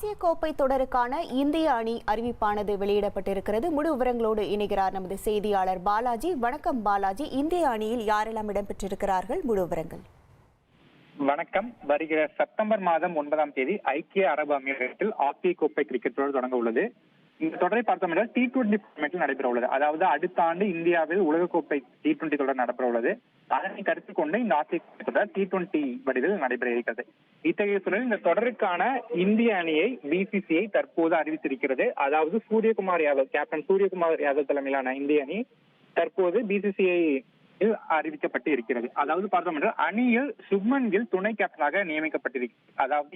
ஆசிய கோப்பை தொடருக்கான இந்திய அணி அறிவிப்பானது வெளியிடப்பட்டிருக்கிறது. முழு விவரங்களோடு இணைகிறார் நமது செய்தியாளர் பாலாஜி. வணக்கம் பாலாஜி. இந்திய அணியில் யாரெல்லாம் இடம்பெற்றிருக்கிறார்கள்? முழு விவரங்கள். வணக்கம். வருகிற செப்டம்பர் மாதம் 9ஆம் தேதி ஐக்கிய அரபு அமீரகத்தில் ஆசிய கோப்பை கிரிக்கெட் தொடர் தொடங்க உள்ளது. இந்த தொடரை பார்த்தோம் என்றால் T20 ஃபார்மேட்டில் நடைபெற உள்ளது. அதாவது அடுத்த ஆண்டு இந்தியாவில் உலகக்கோப்பை T20 தொடர் நடைபெற உள்ளது. அதனை கருத்தில் கொண்டு இந்த ஆசிய கோப்பை தொடர் T20 வடிவில் நடைபெற இருக்கிறது. இத்தகைய சூழலில் இந்த தொடருக்கான இந்திய அணியை BCCI தற்போது அறிவித்திருக்கிறது. அதாவது சூரியகுமார் யாதவ், கேப்டன் சூரியகுமார் யாதவ் தலைமையிலான இந்திய அணி தற்போது BCCI அறிவிக்கப்பட்டு இருக்கிறது. அதாவது பார்த்தோம் என்றால் அணியில் சுப்மன் கில் துணை கேப்டனாக நியமிக்கப்பட்டிருக்கிறது. அதாவது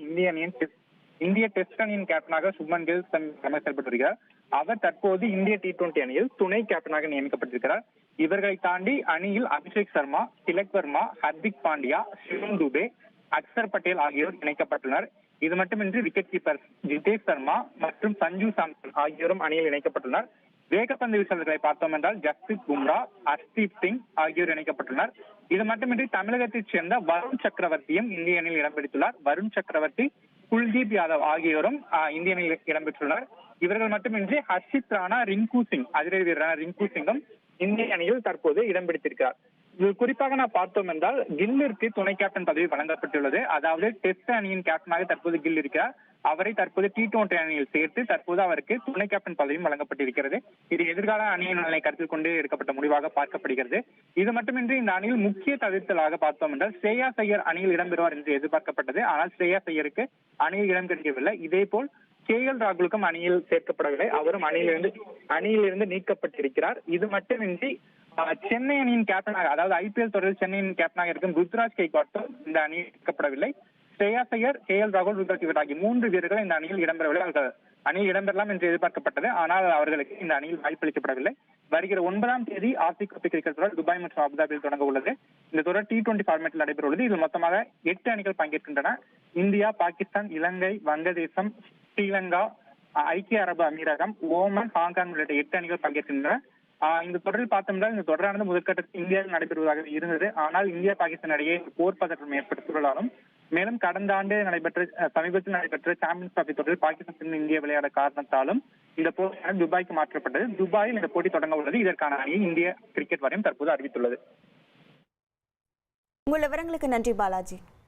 இந்திய டெஸ்ட் அணியின் கேப்டனாக சுப்மன் கில் செயல்பட்டு வருகிறார். அவர் தற்போது இந்திய T20 அணியில் துணை கேப்டனாக நியமிக்கப்பட்டிருக்கிறார். இவர்களை தாண்டி அணியில் அபிஷேக் சர்மா, திலக் வர்மா, ஹர்திக் பாண்டியா, சிவம் துபே, அக்சர் பட்டேல் ஆகியோர் இணைக்கப்பட்டுள்ளனர். இது மட்டுமின்றி விக்கெட் கீப்பர் ஜிதேஷ் சர்மா மற்றும் சஞ்சு சாம்சன் ஆகியோரும் அணியில் இணைக்கப்பட்டுள்ளனர். வேகப்பந்து வீச்சாளர்களை பார்த்தோம் என்றால் ஜஸ்பிரித் பும்ரா, ஹர்ஷ்தீப் சிங் ஆகியோர் இணைக்கப்பட்டுள்ளனர். இது மட்டுமின்றி தமிழகத்தைச் சேர்ந்த வருண் சக்கரவர்த்தியும் இந்திய அணியில் இடம்பெற்றுள்ளார். வருண் சக்கரவர்த்தி, குல்தீப் யாதவ் ஆகியோரும் இந்திய அணியில் இடம்பெற்றுள்ளனர். இவர்கள் மட்டுமின்றி ஹர்ஷித் ராணா, ரிங்கு சிங், அதிரடி வீரரான ரிங்கு சிங்கும் இந்திய அணியில் தற்போது இடம்பிடித்திருக்கிறார். இது குறிப்பாக நான் பார்த்தோம் என்றால் கில்லிற்கு துணை கேப்டன் பதவி வழங்கப்பட்டுள்ளது. அதாவது டெஸ்ட் அணியின் கேப்டனாக தற்போது கில் இருக்கிறார். அவரை தற்போது T20 அணியில் சேர்த்து தற்போது அவருக்கு துணை கேப்டன் பதவியும் வழங்கப்பட்டிருக்கிறது. இது எதிர்கால அணியின் நலனை கருத்தில் கொண்டு எடுக்கப்பட்ட முடிவாக பார்க்கப்படுகிறது. இது மட்டுமின்றி இந்த அணியில் முக்கிய தவிர்த்தலாக பார்த்தோம் என்றால் ஸ்ரேயாஸ் ஐயர் அணியில் இடம்பெறுவார் என்று எதிர்பார்க்கப்பட்டது. ஆனால் ஸ்ரேயாஸ் ஐயருக்கு அணியில் இடம் கிடைக்கவில்லை. இதே போல் KL ராகுலுக்கும் அணியில் சேர்க்கப்படவில்லை. அவரும் அணியிலிருந்து நீக்கப்பட்டிருக்கிறார். இது மட்டுமின்றி சென்னை அணியின் கேப்டனாக, அதாவது IPL தொடரில் சென்னையின் கேப்டனாக இருக்கும் ருத்ராஜ் கெய்க்வாட்டும் இந்த அணியில் சேர்க்கப்படவில்லை. ஸ்ரேயாஸ் ஐயர், KL ராகுல், ருத்ராஜ் கெய்க்வாட் ஆகிய 3 வீரர்கள் இந்த அணியில் இடம்பெறவில்லை. அவர்கள் அணியில் இடம்பெறலாம் என்று எதிர்பார்க்கப்பட்டது. ஆனால் அவர்களுக்கு இந்த அணியில் வாய்ப்பளிக்கப்படவில்லை. வருகிற 9ஆம் தேதி ஆசிய கோப்பை கிரிக்கெட் தொடர் துபாய் மற்றும் அபுதாபியில் தொடங்க உள்ளது. இந்த தொடர் T20 ஃபார்மேட்டில் நடைபெற உள்ளது. இதில் மொத்தமாக 8 அணிகள் பங்கேற்கின்றன. இந்தியா, பாகிஸ்தான், இலங்கை, வங்கதேசம், ஸ்ரீலங்கா, ஐக்கிய அரபு அமீரகம், ஓமன், ஹாங்காங் உள்ளிட்ட 8 அணிகள் பங்கேற்கின்றன. இந்த தொடரில் பார்த்தோம்னா இந்த தொடரானது முதற்கட்டத்தில் இந்தியாவில் நடைபெறுவதாக இருந்தது. ஆனால் இந்தியா பாகிஸ்தான் இடையே போர் பதற்றம் ஏற்பட்ட சூழலாலும் மேலும் கடந்த ஆண்டு சமீபத்தில் நடைபெற்ற சாம்பியன்ஸ் டிராபி தொடரில் பாகிஸ்தான் இந்தியா விளையாட காரணத்தாலும் இந்த போட்டி துபாய்க்கு மாற்றப்பட்டது. துபாயில் இந்த போட்டி தொடங்க உள்ளது. இதற்கான அணியை இந்திய கிரிக்கெட் வாரியம் தற்போது அறிவித்துள்ளது. உங்கள் விவரங்களுக்கு நன்றி பாலாஜி.